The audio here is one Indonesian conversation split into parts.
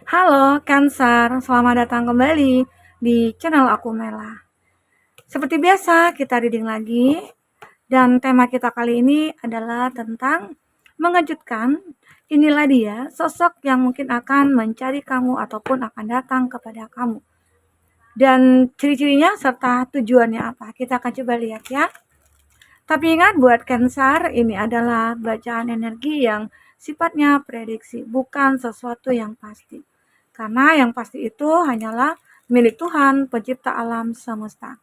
Halo Cancer, selamat datang kembali di channel aku Mela. Seperti biasa, kita reading lagi dan tema kita kali ini adalah tentang mengejutkan. Inilah dia sosok yang mungkin akan mencari kamu ataupun akan datang kepada kamu. Dan ciri-cirinya serta tujuannya apa? Kita akan coba lihat ya. Tapi ingat buat Cancer, ini adalah bacaan energi yang sifatnya prediksi, bukan sesuatu yang pasti. Karena yang pasti itu hanyalah milik Tuhan, pencipta alam semesta.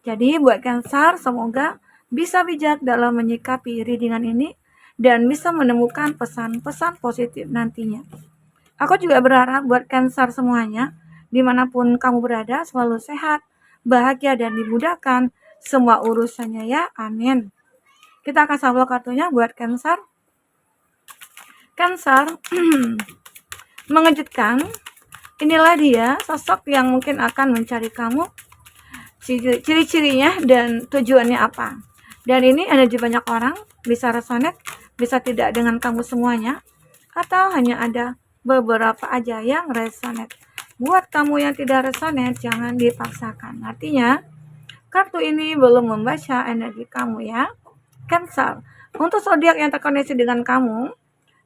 Jadi buat Cancer, semoga bisa bijak dalam menyikapi readingan ini dan bisa menemukan pesan-pesan positif nantinya. Aku juga berharap buat Cancer semuanya, dimanapun kamu berada, selalu sehat, bahagia, dan dimudahkan semua urusannya ya, amin. Kita akan shuffle kartunya buat Cancer. Cancer, mengejutkan. Inilah dia sosok yang mungkin akan mencari kamu. Ciri-cirinya dan tujuannya apa. Dan ini energi banyak orang, bisa resonate, bisa tidak dengan kamu semuanya, atau hanya ada beberapa aja yang resonate. Buat kamu yang tidak resonate, jangan dipaksakan. Artinya, kartu ini belum membaca energi kamu ya. Cancer. Untuk zodiak yang terkoneksi dengan kamu,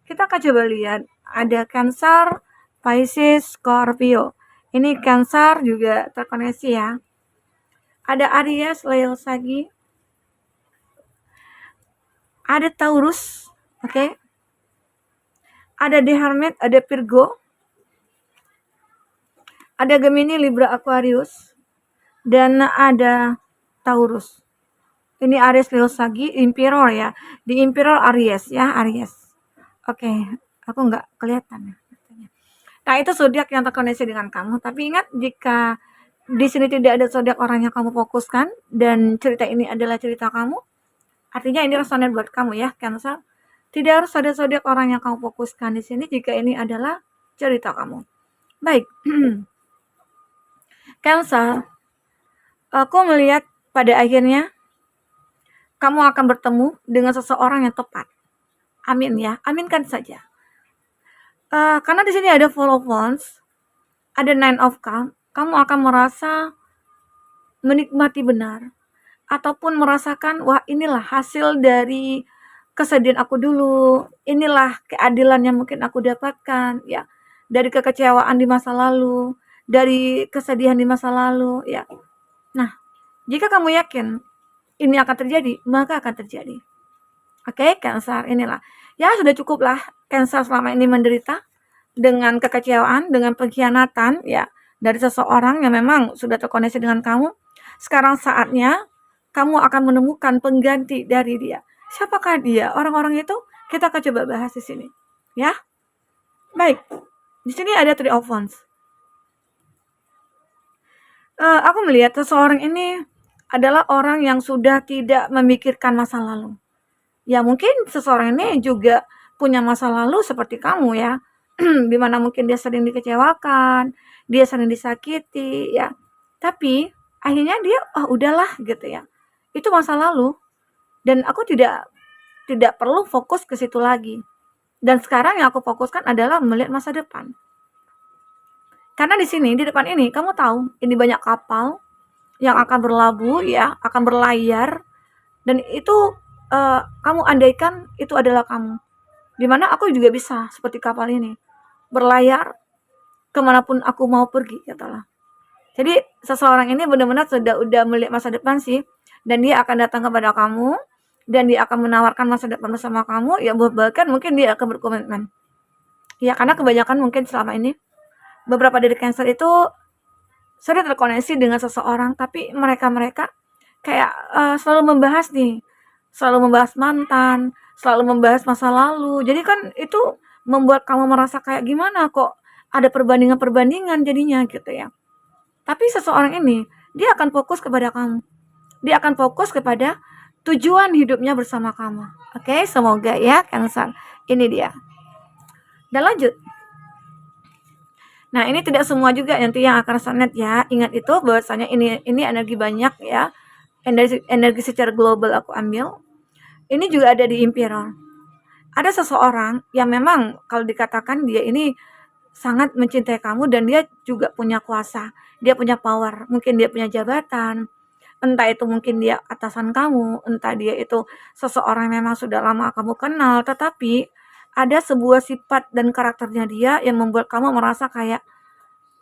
kita akan coba lihat. Ada Cancer, Pisces, Scorpio. Ini Cancer juga terkoneksi ya. Ada Aries, Leo, Sagi. Ada Taurus, oke. Ada The Hermit, ada Virgo. Ada Gemini, Libra, Aquarius. Dan ada Taurus. Ini Aries, Leo, Sagi, Emperor ya. Di Emperor Aries ya, Aries. Oke, aku nggak kelihatan ya. Nah, itu zodiak yang terkoneksi dengan kamu. Tapi ingat, jika di sini tidak ada zodiak orang yang kamu fokuskan dan cerita ini adalah cerita kamu, artinya ini resonate buat kamu ya, Cancer. Tidak harus ada zodiak orang yang kamu fokuskan di sini jika ini adalah cerita kamu. Baik. Cancer, aku melihat pada akhirnya kamu akan bertemu dengan seseorang yang tepat. Amin ya, aminkan saja. Karena di sini ada Four of Wands, ada Nine of Cups, kamu akan merasa menikmati benar ataupun merasakan, wah inilah hasil dari kesedihan aku dulu, inilah keadilan yang mungkin aku dapatkan ya, dari kekecewaan di masa lalu, dari kesedihan di masa lalu ya. Nah, jika kamu yakin ini akan terjadi, maka akan terjadi. Oke, Cancer, inilah. Ya, sudah cukuplah Cancer selama ini menderita dengan kekecewaan, dengan pengkhianatan ya dari seseorang yang memang sudah terkoneksi dengan kamu. Sekarang saatnya kamu akan menemukan pengganti dari dia. Siapakah dia? Orang-orang itu kita akan coba bahas di sini. Ya. Baik. Di sini ada Three of Wands. Aku melihat seseorang ini adalah orang yang sudah tidak memikirkan masa lalu. Ya mungkin seseorang ini juga punya masa lalu seperti kamu ya. Di mana mungkin dia sering dikecewakan, dia sering disakiti ya. Tapi akhirnya dia udahlah gitu ya. Itu masa lalu dan aku tidak perlu fokus ke situ lagi. Dan sekarang yang aku fokuskan adalah melihat masa depan. Karena di sini di depan ini kamu tahu, ini banyak kapal yang akan berlabuh ya, akan berlayar dan itu kamu andaikan itu adalah kamu. Dimana aku juga bisa seperti kapal ini berlayar kemanapun aku mau pergi, katalah. Jadi seseorang ini benar-benar udah melihat masa depan sih, dan dia akan datang kepada kamu dan dia akan menawarkan masa depan bersama kamu ya, bahkan mungkin dia akan berkomitmen. Ya karena kebanyakan mungkin selama ini beberapa dari Cancer itu sudah terkoneksi dengan seseorang, tapi mereka kayak selalu membahas nih, selalu membahas mantan, selalu membahas masa lalu. Jadi kan itu membuat kamu merasa kayak gimana kok ada perbandingan-perbandingan jadinya gitu ya. Tapi seseorang ini dia akan fokus kepada kamu. Dia akan fokus kepada tujuan hidupnya bersama kamu. Oke, semoga ya Cancer. Ini dia. Dan lanjut. Nah, ini tidak semua juga nanti yang akan resonate ya. Ingat itu bahwasanya ini energi banyak ya. Energi secara global aku ambil. Ini juga ada di Emperor. Ada seseorang yang memang kalau dikatakan dia ini sangat mencintai kamu dan dia juga punya kuasa, dia punya power, mungkin dia punya jabatan, entah itu mungkin dia atasan kamu, entah dia itu seseorang yang memang sudah lama kamu kenal, tetapi ada sebuah sifat dan karakternya dia yang membuat kamu merasa kayak,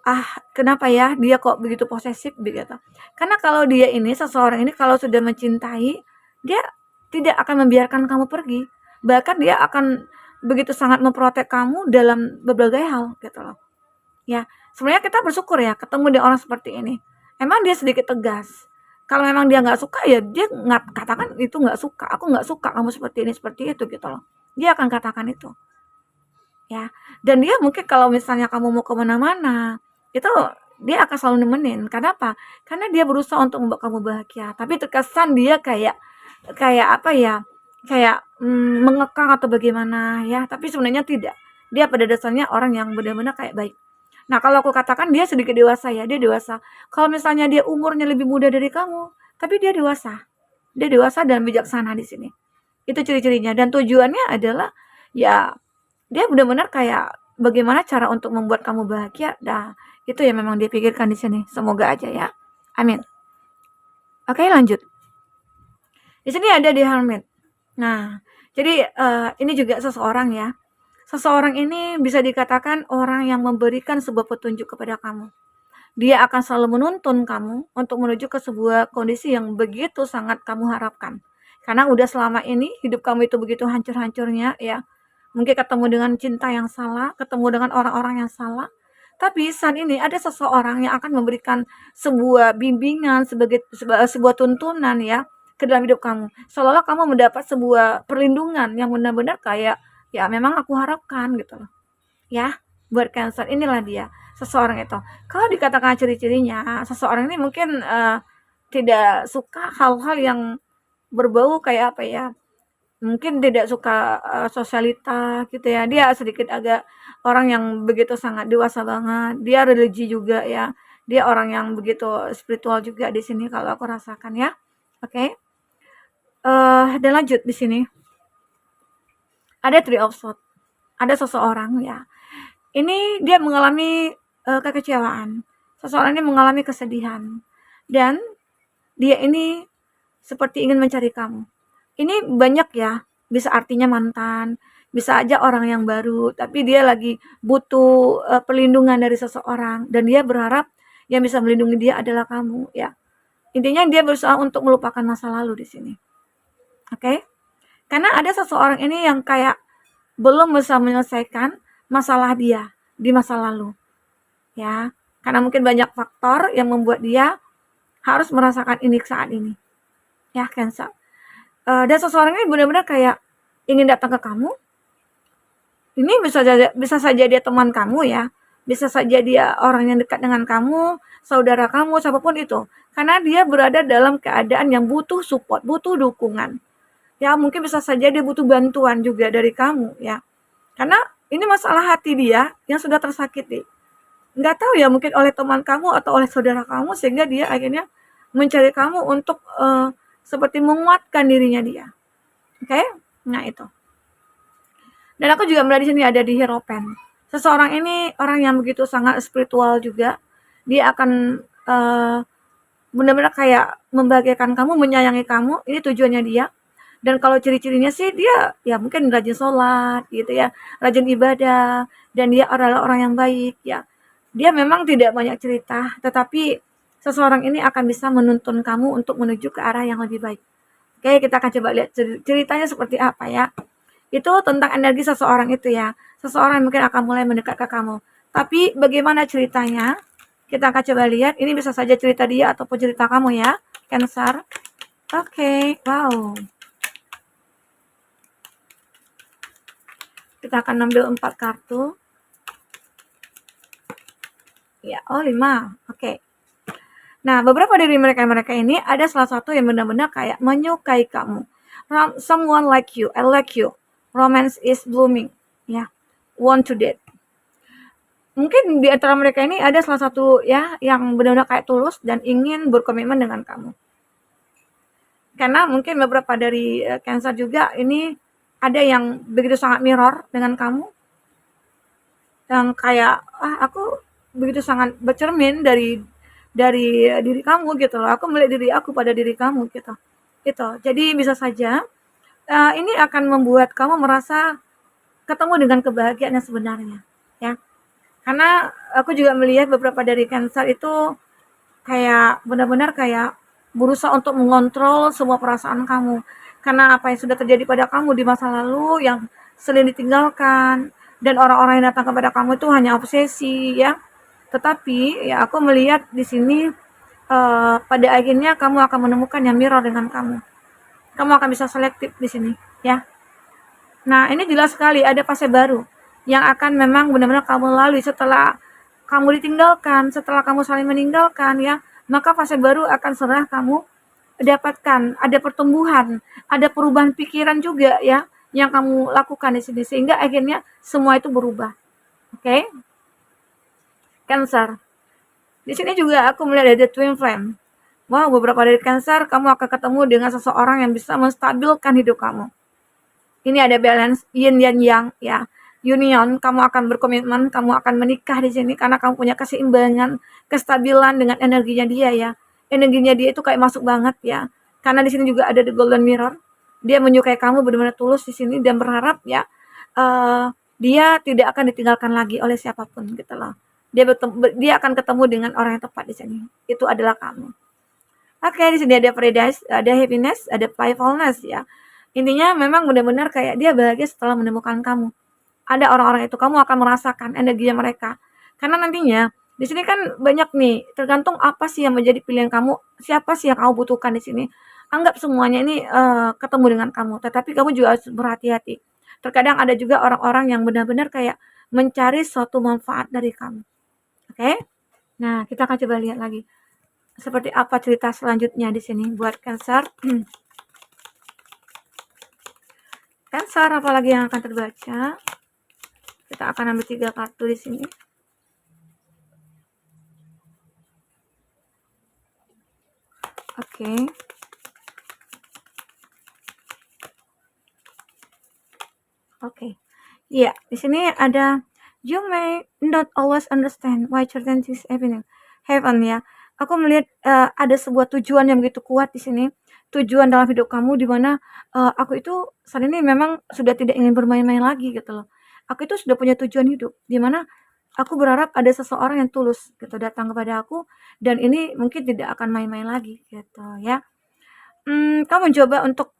"Ah, kenapa ya dia kok begitu posesif?" Begitu. Karena kalau dia ini, seseorang ini kalau sudah mencintai, dia tidak akan membiarkan kamu pergi. Bahkan dia akan begitu sangat memprotek kamu dalam berbagai hal, gitu loh. Ya, sebenarnya kita bersyukur ya ketemu dengan orang seperti ini. Emang dia sedikit tegas. Kalau memang dia nggak suka ya dia nggak katakan itu nggak suka, "Aku nggak suka kamu seperti ini, seperti itu," gitu loh. Dia akan katakan itu. Ya, dan dia mungkin kalau misalnya kamu mau ke mana-mana, itu dia akan selalu nemenin. Kenapa? Karena dia berusaha untuk membuat kamu bahagia, tapi terkesan dia kayak kayak apa ya, kayak, mengekang atau bagaimana ya, tapi sebenarnya tidak. Dia pada dasarnya orang yang benar-benar kayak baik. Nah, kalau aku katakan dia sedikit dewasa ya, dia dewasa. Kalau misalnya dia umurnya lebih muda dari kamu, tapi dia dewasa. Dia dewasa dan bijaksana di sini. Itu ciri-cirinya dan tujuannya adalah ya dia benar-benar kayak bagaimana cara untuk membuat kamu bahagia. Nah, itu yang memang dia pikirkan di sini. Semoga aja ya. Amin. Oke, lanjut. Di sini ada di Hermit. Nah, jadi ini juga seseorang ya. Seseorang ini bisa dikatakan orang yang memberikan sebuah petunjuk kepada kamu. Dia akan selalu menuntun kamu untuk menuju ke sebuah kondisi yang begitu sangat kamu harapkan. Karena udah selama ini hidup kamu itu begitu hancur-hancurnya ya. Mungkin ketemu dengan cinta yang salah, ketemu dengan orang-orang yang salah. Tapi saat ini ada seseorang yang akan memberikan sebuah bimbingan sebagai sebuah tuntunan ya ke dalam hidup kamu. Seolah-olah kamu mendapat sebuah perlindungan yang benar-benar kayak ya memang aku harapkan gitu loh. Ya, buat Cancer inilah dia, seseorang itu. Kalau dikatakan ciri-cirinya, seseorang ini mungkin tidak suka hal-hal yang berbau kayak apa ya, mungkin tidak suka sosialita gitu ya. Dia sedikit agak orang yang begitu sangat dewasa banget. Dia religi juga ya. Dia orang yang begitu spiritual juga di sini kalau aku rasakan ya. Oke. Dan lanjut di sini. Ada Three of Swords. Ada seseorang ya. Ini dia mengalami kekecewaan. Seseorang ini mengalami kesedihan. Dan dia ini seperti ingin mencari kamu. Ini banyak ya, bisa artinya mantan, bisa aja orang yang baru, tapi dia lagi butuh perlindungan dari seseorang dan dia berharap yang bisa melindungi dia adalah kamu ya. Intinya dia berusaha untuk melupakan masa lalu di sini. Oke? Karena ada seseorang ini yang kayak belum bisa menyelesaikan masalah dia di masa lalu. Ya. Karena mungkin banyak faktor yang membuat dia harus merasakan ini saat ini. Ya, Cancer. Dan seseorang ini benar-benar kayak ingin datang ke kamu. Ini bisa saja dia teman kamu ya, bisa saja dia orang yang dekat dengan kamu, saudara kamu, siapapun itu. Karena dia berada dalam keadaan yang butuh support, butuh dukungan. Ya, mungkin bisa saja dia butuh bantuan juga dari kamu ya. Karena ini masalah hati dia yang sudah tersakiti. Nggak tahu ya mungkin oleh teman kamu atau oleh saudara kamu sehingga dia akhirnya mencari kamu untuk seperti menguatkan dirinya dia. Oke? Nah, itu. Dan aku juga melihat di sini ada di Hierophant. Seseorang ini orang yang begitu sangat spiritual juga. Dia akan benar-benar kayak membahagiakan kamu, menyayangi kamu. Ini tujuannya dia. Dan kalau ciri-cirinya sih dia ya mungkin rajin sholat gitu ya, rajin ibadah, dan dia adalah orang yang baik ya. Dia memang tidak banyak cerita, tetapi seseorang ini akan bisa menuntun kamu untuk menuju ke arah yang lebih baik. Oke, kita akan coba lihat ceritanya seperti apa ya. Itu tentang energi seseorang itu ya. Seseorang mungkin akan mulai mendekat ke kamu. Tapi bagaimana ceritanya? Kita akan coba lihat. Ini bisa saja cerita dia ataupun cerita kamu ya, Cancer. Oke, wow. Kita akan ambil 4 kartu. Ya, oh 5. Oke. Nah, beberapa dari mereka ini ada salah satu yang benar-benar kayak menyukai kamu. Someone like you, I like you. Romance is blooming. Ya, want to date. Mungkin di antara mereka ini ada salah satu ya yang benar-benar kayak tulus dan ingin berkomitmen dengan kamu. Karena mungkin beberapa dari Cancer juga ini ada yang begitu sangat mirror dengan kamu. yang kayak, aku begitu sangat bercermin dari diri kamu gitu loh, aku melihat diri aku pada diri kamu gitu, gitu. Jadi bisa saja, ini akan membuat kamu merasa ketemu dengan kebahagiaan yang sebenarnya, ya. Karena aku juga melihat beberapa dari Cancer itu kayak benar-benar kayak berusaha untuk mengontrol semua perasaan kamu. Karena apa yang sudah terjadi pada kamu di masa lalu yang sering ditinggalkan dan orang-orang yang datang kepada kamu itu hanya obsesi ya. Tetapi ya aku melihat di sini pada akhirnya kamu akan menemukan yang mirror dengan kamu. Kamu akan bisa selektif di sini ya. Nah, ini jelas sekali ada fase baru yang akan memang benar-benar kamu lalui setelah kamu ditinggalkan, setelah kamu saling meninggalkan ya, maka fase baru akan segera kamu dapatkan. Ada pertumbuhan, ada perubahan pikiran juga ya yang kamu lakukan di sini sehingga akhirnya semua itu berubah. Oke? Cancer. Di sini juga aku melihat ada twin flame. Wow, beberapa dari Cancer kamu akan ketemu dengan seseorang yang bisa menstabilkan hidup kamu. Ini ada balance yin dan yang ya. Union, kamu akan berkomitmen, kamu akan menikah di sini karena kamu punya keseimbangan, kestabilan dengan energinya dia ya. Energinya dia itu kayak masuk banget ya. Karena di sini juga ada the golden mirror. Dia menyukai kamu benar-benar tulus di sini dan berharap ya dia tidak akan ditinggalkan lagi oleh siapapun gitu loh. Dia akan ketemu dengan orang yang tepat di sini. Itu adalah kamu. Oke, di sini ada paradise, ada happiness, ada playfulness ya. Intinya memang benar-benar kayak dia bahagia setelah menemukan kamu. Ada orang-orang itu kamu akan merasakan energinya mereka. Karena nantinya di sini kan banyak nih, tergantung apa sih yang menjadi pilihan kamu, siapa sih yang kamu butuhkan di sini. Anggap semuanya ini ketemu dengan kamu, tetapi kamu juga harus berhati-hati. Terkadang ada juga orang-orang yang benar-benar kayak mencari suatu manfaat dari kamu. Oke? Nah, kita akan coba lihat lagi seperti apa cerita selanjutnya di sini buat Cancer. Cancer apalagi yang akan terbaca? Kita akan ambil 3 kartu di sini. Oke. Oke. Iya, di sini ada you may not always understand why certain things happen ya. Aku melihat ada sebuah tujuan yang begitu kuat di sini. Tujuan dalam hidup kamu di mana aku itu saat ini memang sudah tidak ingin bermain-main lagi gitu loh. Aku itu sudah punya tujuan hidup di mana aku berharap ada seseorang yang tulus gitu datang kepada aku dan ini mungkin tidak akan main-main lagi gitu ya. Kamu coba untuk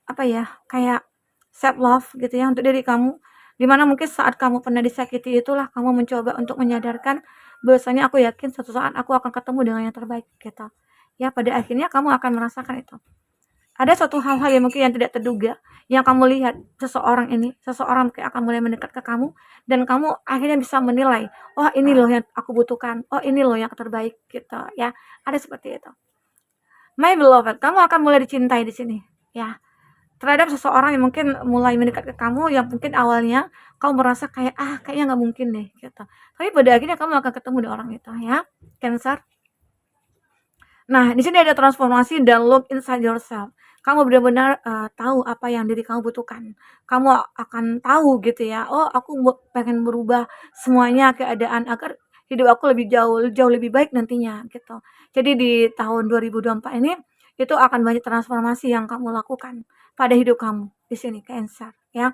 apa ya, kayak self love gitu ya untuk diri kamu, dimana mungkin saat kamu pernah disakiti itulah kamu mencoba untuk menyadarkan bahwasanya aku yakin suatu saat aku akan ketemu dengan yang terbaik gitu. Ya pada akhirnya kamu akan merasakan itu. Ada suatu hal-hal yang mungkin yang tidak terduga, yang kamu lihat seseorang mungkin akan mulai mendekat ke kamu dan kamu akhirnya bisa menilai, "Oh ini loh yang aku butuhkan, oh ini loh yang terbaik," gitu ya. Ada seperti itu. My beloved, kamu akan mulai dicintai di sini, ya. Terhadap seseorang yang mungkin mulai mendekat ke kamu yang mungkin awalnya kamu merasa kayak, kayaknya nggak mungkin deh, gitu. Tapi pada akhirnya kamu akan ketemu dengan orang itu ya, Cancer. Nah, di sini ada transformasi dan look inside yourself. Kamu benar-benar tahu apa yang diri kamu butuhkan. Kamu akan tahu gitu ya, oh aku pengen berubah semuanya keadaan agar hidup aku lebih jauh lebih baik nantinya gitu. Jadi di tahun 2024 ini itu akan banyak transformasi yang kamu lakukan pada hidup kamu di sini Cancer ya.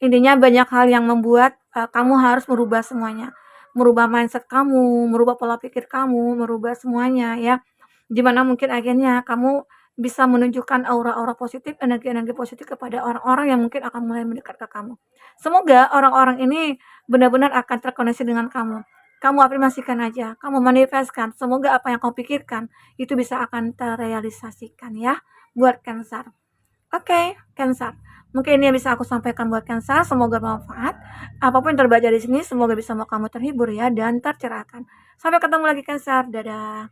Intinya banyak hal yang membuat kamu harus merubah semuanya. Merubah mindset kamu, merubah pola pikir kamu, merubah semuanya ya. Dimana mungkin akhirnya kamu bisa menunjukkan aura-aura positif, energi-energi positif kepada orang-orang yang mungkin akan mulai mendekat ke kamu. Semoga orang-orang ini benar-benar akan terkoneksi dengan kamu. Kamu afirmasikan aja, kamu manifestkan, semoga apa yang kamu pikirkan itu bisa akan terrealisasikan ya buat Cancer. Oke, Cancer. Mungkin ini yang bisa aku sampaikan buat Cancer, semoga bermanfaat. Apapun yang terbaca di sini, semoga bisa membuat kamu terhibur ya dan tercerahkan. Sampai ketemu lagi Cancer, dadah.